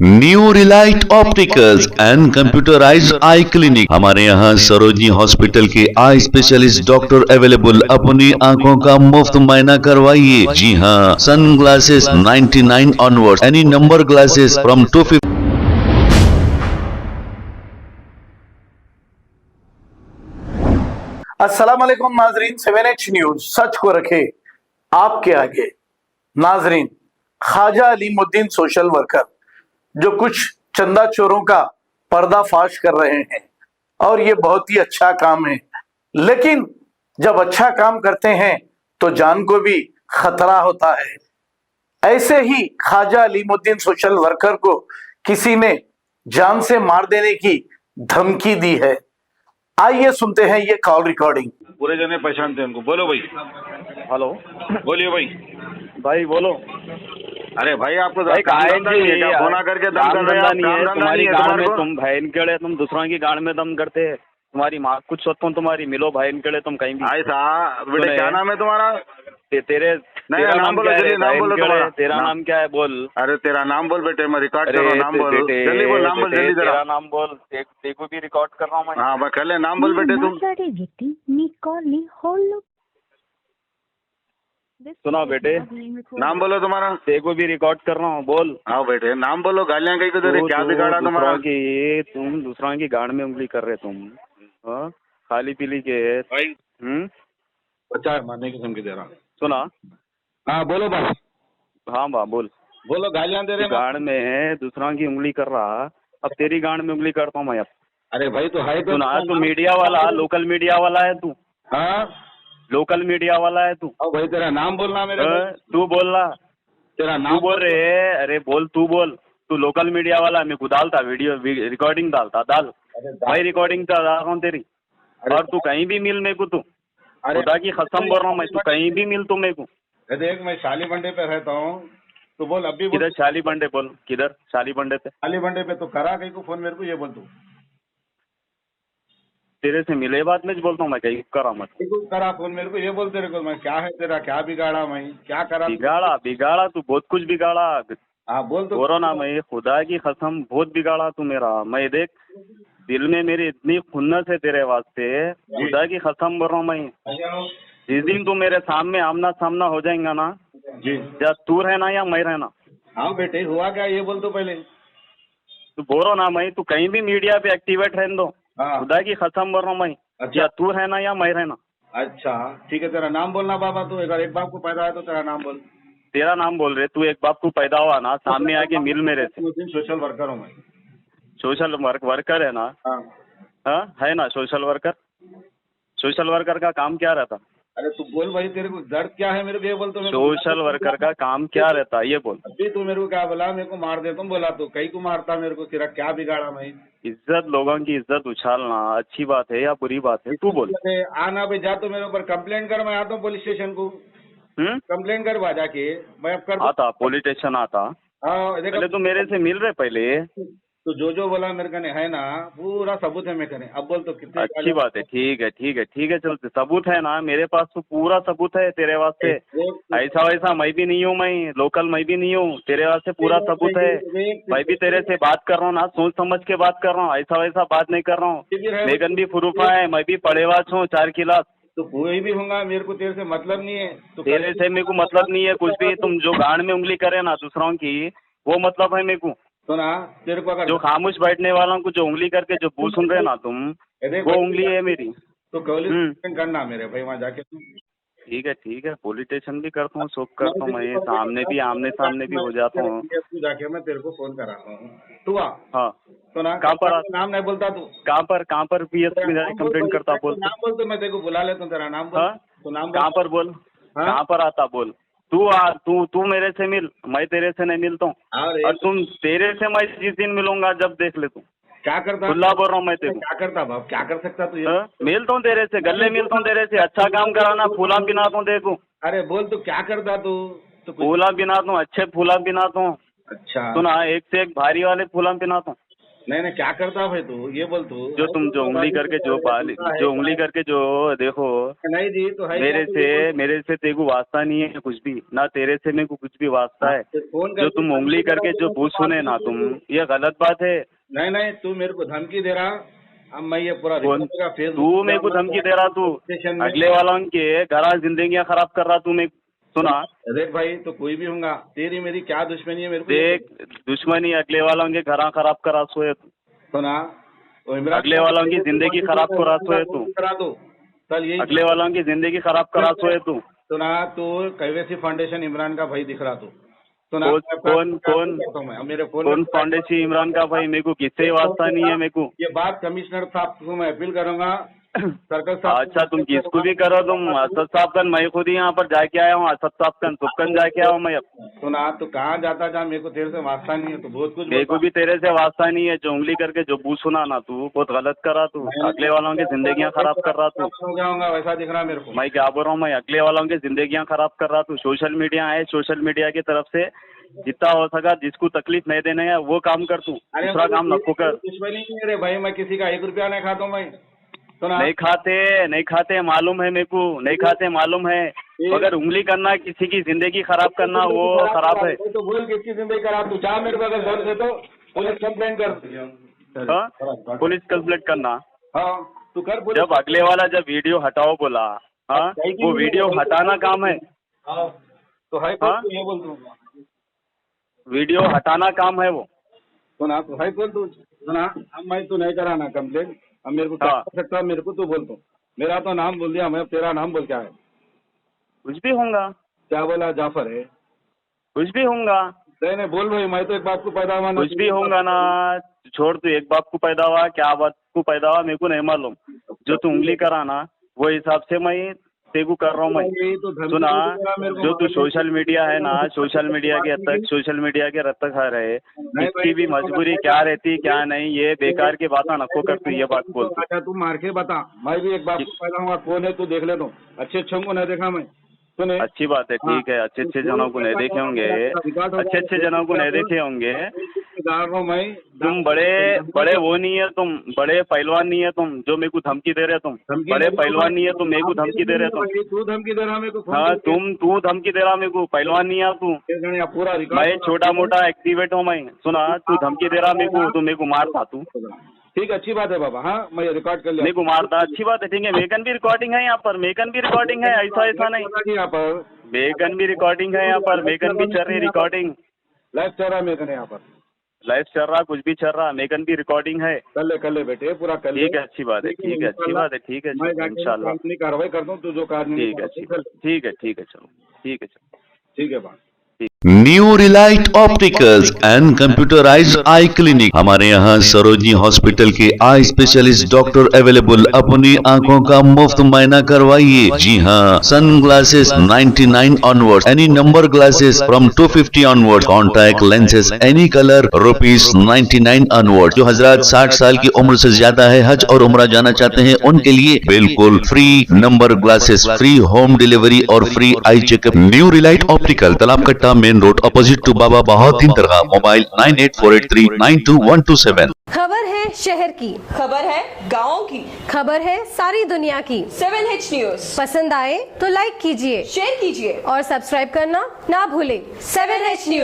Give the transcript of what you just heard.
New Relight opticals and computerised I clinic. हमारे यहाँ Sarojini hospital के आई स्पेशलिस्ट डॉक्टर अवेलेबल। अपनी आंखों का मुफ्त मुआयना करवाइए। जी हाँ, sun glasses 99 onward, any number glasses from 250। अस्सलाम वालेकुम नाजरीन, 7H न्यूज सच को रखे आपके आगे। नाजरीन, ख्वाजा अलीमुद्दीन सोशल वर्कर जो कुछ चंदा चोरों का पर्दाफाश कर रहे हैं और ये बहुत ही अच्छा काम है, लेकिन जब अच्छा काम करते हैं तो जान को भी खतरा होता है। ऐसे ही ख्वाजा अलीमुद्दीन सोशल वर्कर को किसी ने जान से मार देने की धमकी दी है। आइए सुनते हैं ये कॉल रिकॉर्डिंग। पूरे जने पहचानते हैं उनको। बोलो भाई। हेलो, बोलिए भाई। भाई बोलो। अरे भाई, आपको भाई फोन करके दम कर रहे हैं? नहीं है तुम्हारी गाड़ में, तुम्हारे तुम बहन केड़े, तुम दूसरों की गाड़ में दम करते हैं। तुम्हारी माँ कुछ सोचता हूँ तुम्हारी, मिलो बहन केड़े तुम कहीं भी। ऐसा बेटे, क्या नाम है तुम्हारा? तेरे नहीं, नाम बोलो जल्दी, नाम बोलो तुम्हारा। तेरा नाम क्या है बोल। अरे तेरा नाम बोल बेटे, मैं रिकॉर्ड कर रहा हूँ। नाम बोल जल्दी, बोल नाम बोल जल्दी तेरा जरा। नाम बोल, देखो भी रिकॉर्ड कर रहा हूँ मैं। हाँ भाई, कर ले, नाम बोल बेटे तुम। सुनो बेटे, नाम बोलो तुम्हारा। देखो भी रिकॉर्ड कर रहा हूँ, बोल। हाँ बेटे, नाम बोलो। गालियाँ कहीं को दे रहे, क्या बिगाड़ा तुम्हारा? तुम दूसरों की गाड़ में उंगली कर रहे तुम। हाँ, खाली पीली के। भाई बच्चा है, मारने की धमकी दे रहा। सुना? हाँ बोलो बस। हाँ बा बोल। बोलो, गालियाँ दे रहे। गाड़ में दूसरों की उंगली कर रहा, अब तेरी गाड़ में उंगली करता हूँ मैं अब। अरे भाई तो है तो। सुना, तू मीडिया वाला, लोकल मीडिया वाला है तू। हाँ, लोकल मीडिया वाला है तू। अब भाई तेरा नाम बोलना मेरे। तू बोल रहा, तेरा तू नाम बोल रहे। अरे बोल, तू बोल। तू लोकल मीडिया वाला, मेरे को डालता वीडियो रिकॉर्डिंग डालता, डाल भाई रिकॉर्डिंग डाल रहा हूँ तेरी। और तू कहीं भी मिल मेरे को, तू खुदा की कसम बोल रहा हूँ मैं, तू कहीं भी मिल तू मेरे को। देख, मैं शाली बंडे पे रहता हूँ, तो बोल अभी बोल। किधर शाली बंडे? बोल किधर शाली बंडे पे? शाली बंडे पे तो करा कहीं को फोन मेरे को, ये बोल तू। तेरे से मिले बात में बोलता हूँ मैं, कहीं करा मत। तू करा फोन मेरे को, ये बोल तेरे को। मैं क्या है तेरा, क्या बिगाड़ा मैं, क्या करा? बिगाड़ा तू बहुत कुछ बिगाड़ा। हाँ बोल तो। कोरोना में खुदा की कसम बहुत बिगाड़ा तू मेरा। मैं देख, दिल में मेरी इतनी खुन्नस है तेरे वास्ते, खुदा की कसम बोल रहा हूँ मैं। जिस दिन तू मेरे सामने आमना सामना हो जाएगा ना जी, या तू रहना या मैं रहना। हाँ बेटे, हुआ क्या ये बोल तो पहले। तू बोलो ना, मैं तू कहीं भी मीडिया पे एक्टिवेट रहने दो, हाँ। खुदा की कसम बोल रहा हूँ मैं। अच्छा। या तू रहना या मैं रहना। अच्छा ठीक है, तेरा नाम बोलना बाबा। तू अगर एक बाप को पैदा है तो तेरा नाम बोल। तेरा नाम बोल रहे, तू एक बाप को पैदा हुआ ना, सामने आके मिल मेरे से। सोशल वर्कर हूँ मैं। सोशल वर्कर है ना? हाँ। हाँ है ना सोशल वर्कर। सोशल वर्कर का काम क्या रहता? अरे तू बोल भाई, तेरे को दर्द क्या है मेरे को ये बोल तो। सोशल वर्कर का काम क्या रहता है ये बोल। अभी तू मेरे को क्या बोला, मेरे को मार दे तुम बोला, तो कहीं को मारता मेरे को, तेरा क्या बिगाड़ा मैं? इज्जत, लोगों की इज्जत उछालना अच्छी बात है या बुरी बात है? तू बोल। आना भाई, जा तो मेरे ऊपर कंप्लेंट कर, मैं आता हूँ पुलिस स्टेशन को। कंप्लेंट कर बाजा के मैं अब कर आता पुलिस स्टेशन आता। हाँ पहले तो मेरे से मिल रहे पहले। तो जो बोला मेरे कने है ना, पूरा सबूत है मेरे कने। अब बोल तो कितने। अच्छी बात है, ठीक है ठीक है ठीक है, चलते सबूत है ना मेरे पास, तो पूरा सबूत है तेरे वास्ते। ऐसा वैसा मैं भी नहीं हूँ, मैं लोकल मैं भी नहीं हूँ, तेरे वास्ते पूरा सबूत है। मैं भी तेरे से बात कर रहा हूँ ना, सोच समझ के बात कर रहा हूँ, ऐसा वैसा बात नहीं कर रहा हूँ। मेगन भी प्रूफा है, मैं भी पढ़ेवाच हूँ 4 क्लास। तो कोई भी होगा, मेरे को तेरे से मतलब नहीं है। तो तेरे से मेरे को मतलब नहीं है कुछ भी। तुम जो गांड में उंगली करे ना दूसरों की, वो मतलब है मेरे को। सुना, तेरे को अगर जो खामोश बैठने वालों को जो उंगली करके जो पूछ सुन रहे ना तुम, वो उंगली है मेरी। तो पुलिस करना मेरे भाई वहाँ जाके। ठीक है, पुलिस स्टेशन भी करता हूँ, सब करता हूँ मैं, सामने भी आमने सामने भी हो जाता हूँ। जाके मैं तेरे को फोन करा रहा हूँ, तू आ। हाँ सुना, कहाँ पर? नाम नहीं बोलता तू। कहाँ पर पीएस में जाके कंप्लेंट करता? बोल नाम बोल तो मैं तेरे को बुला लेता हूँ, तेरा नाम बोल। हाँ, तो नाम कहाँ पर बोल, कहाँ पर आता बोल। तू आ, तू मेरे से मिल, मैं तेरे से नहीं मिलता हूँ। और तुम तेरे से मैं जिस दिन मिलूंगा जब देख ले तू। क्या करता? खुला बोल रहा हूँ मैं तेरे को। क्या करता बाप, क्या कर सकता तू? मिलता हूँ तेरे से, गले मिलता हूँ तेरे से, अच्छा काम कराना, फूला पिनाता हूँ देखो। अरे बोल तू क्या करता तू? तो फूला पिनाता हूँ, अच्छे फूला पिनाता हूँ। अच्छा सुना, एक से एक भारी वाले फूला पिनाता हूँ। नहीं नहीं, क्या करता भाई तू, ये बोल तू। जो तुम जो उंगली करके जो उंगली करके जो देखो, नहीं जी तो है मेरे से तेरे को वास्ता नहीं है कुछ भी, ना तेरे से मेरे को कुछ भी वास्ता है। जो तुम उंगली करके जो पूछ सुने ना तुम, ये गलत बात है। नहीं नहीं, तू मेरे को धमकी दे रहा, अब मैं ये पूरा तू मेरे को धमकी दे रहा, तू अगले वालों के घर जिंदगियां खराब कर रहा तू। मैं सुना देख भाई, तो कोई भी होगा, तेरी मेरी क्या दुश्मनी है मेरे को देख, दुश्मनी अगले वालों के घर खराब करा सोए तू। सुना, तो इमरान अगले वालों की जिंदगी खराब करा सोए तू। करा दो चल, यही अगले वालों की जिंदगी खराब करा सोए तू। सुना, तू कैवेसी फाउंडेशन इमरान का भाई दिख रहा तू। सुना, कौन फाउंडेशन इमरान का भाई? मेरे को किससे वास्ता नहीं है। मेरे को ये बात कमिश्नर साहब को मैं अपील करूंगा, सर्कल साहब। अच्छा, तुम किसको भी करो, तुम असद साहब कन, मैं खुद ही यहाँ पर जाके आया हूँ, असद साहब कन सुबकन जाके आया हूँ मैं। सुना, तो कहाँ जाता जा, मेरे को तेरे से वास्ता नहीं है, तो बहुत कुछ मेरे को भी तेरे से वास्ता नहीं है। जो उंगली करके जो बू सुना ना, तू बहुत गलत करा, तू अगले वालों की जिंदगियां खराब कर रहा तू। हो गया होगा वैसा दिख रहा मेरे को। मैं क्या बोल रहा हूँ, मैं अगले वालों की जिंदगियां खराब कर रहा तू। सोशल मीडिया है, सोशल मीडिया की तरफ से जितना हो सका जिसको तकलीफ नहीं देने है वो काम कर तू, दूसरा काम नको कर। दुश्मनी नहीं है भाई, मैं किसी का 1 रुपया नहीं खाता हूँ मैं। नहीं खाते मालूम है मेरे को, नहीं खाते मालूम है, मगर उंगली करना, किसी की जिंदगी खराब करना वो खराब है। तो बोल किसकी जिंदगी खराब, तू चाह मेरे को अगर दर्द है तो पुलिस कंप्लेंट कर। हाँ, पुलिस कंप्लेंट करना। हाँ, तू कर। जब अगले वाला जब वीडियो हटाओ बोला, हाँ, वो वीडियो हटाना काम है। तो है ये बोल तू, वीडियो हटाना काम है वो। सुना, तो है बोल तू। सुना, अब मैं तू नहीं कराना कंप्लेंट, अब मेरे को क्या कर सकता, मेरे को तू बोल तू। मेरा तो नाम बोल दिया, मैं तेरा नाम बोल क्या है? कुछ भी होगा। क्या बोला? जाफर है। कुछ भी होगा। नहीं बोल भाई, मैं तो एक बाप को पैदा हुआ। कुछ भी होगा ना, छोड़ तू, एक बाप को पैदा हुआ, क्या बात को पैदा हुआ मेरे को नहीं मालूम। जो तू उंगली करा ना, वो हिसाब से मैं तेगु कर रहा हूँ मैं। सुना, जो तू सोशल मीडिया है ना, सोशल मीडिया के रत्ता खा रहे, इसकी भी मजबूरी क्या रहती क्या नहीं, ये बेकार की बात नको कर तू। ये बात बोल, तू मार के बता, मैं भी एक बाप को पैदा हुआ, कौन है तू देख ले। तो अच्छे को नहीं देखा मैं, सुने। अच्छी बात है, ठीक है, अच्छे जनों को नहीं देखे होंगे, अच्छे जनों को नहीं देखे होंगे। तुम बड़े वो नहीं है, तुम बड़े पहलवान नहीं है तुम, जो मेरे को धमकी दे रहे तुम। बड़े पहलवान नहीं है तुम, मेरे को धमकी दे रहे तुम। तू धमकी दे रहा मेरे को? हाँ, तू धमकी दे रहा मेरे को, पहलवान नहीं है तू। पूरा मैं छोटा मोटा एक्टिवेट हूँ मैं। सुना, तू धमकी दे रहा मेरे को, तू मेरे को मारता तू। ठीक है, अच्छी बात है बाबा। हाँ, मैं रिकॉर्ड कर लिया। मेरे को मारता, अच्छी बात है, ठीक है। मेकन भी रिकॉर्डिंग है यहाँ पर, मेकन भी रिकॉर्डिंग है, ऐसा नहीं यहाँ पर। मेकन भी रिकॉर्डिंग है यहाँ पर, मेकन भी चल रही रिकॉर्डिंग, लाइव चल रहा है मेकन यहाँ पर, लाइव चल रहा, कुछ भी चल रहा, मेकन भी रिकॉर्डिंग है। कर ले बेटे, पूरा कर ले। ठीक है, अच्छी बात है, ठीक है, अच्छी बात है, ठीक है, इंशाल्लाह कार्रवाई करता हूँ, तू जो कार्य। ठीक है, ठीक है, चलो, ठीक है बात। New Relight opticals and computerised I clinic. हमारे यहाँ सरोजनी हॉस्पिटल के आई स्पेशलिस्ट डॉक्टर अवेलेबल। अपनी आंखों का मुफ्त मुआयना करवाइए। जी हाँ, sun glasses 99 onward, any number glasses from 250 onward, contact lenses any colour ₹99 onward. जो हजरात 60 साल की उम्र से ज्यादा है, हज और उम्रा जाना चाहते हैं, उनके लिए बिल्कुल free number glasses, free home delivery और free eye checkup. New Relight Optical, Talab Katta, main road, opposite to Baba Bahauddin Dargah. Mobile 9848392127। खबर है शहर की, खबर है गाँव की, खबर है सारी दुनिया की। 7H न्यूज पसंद आए तो लाइक कीजिए, शेयर कीजिए और सब्सक्राइब करना ना भूलें। 7H news.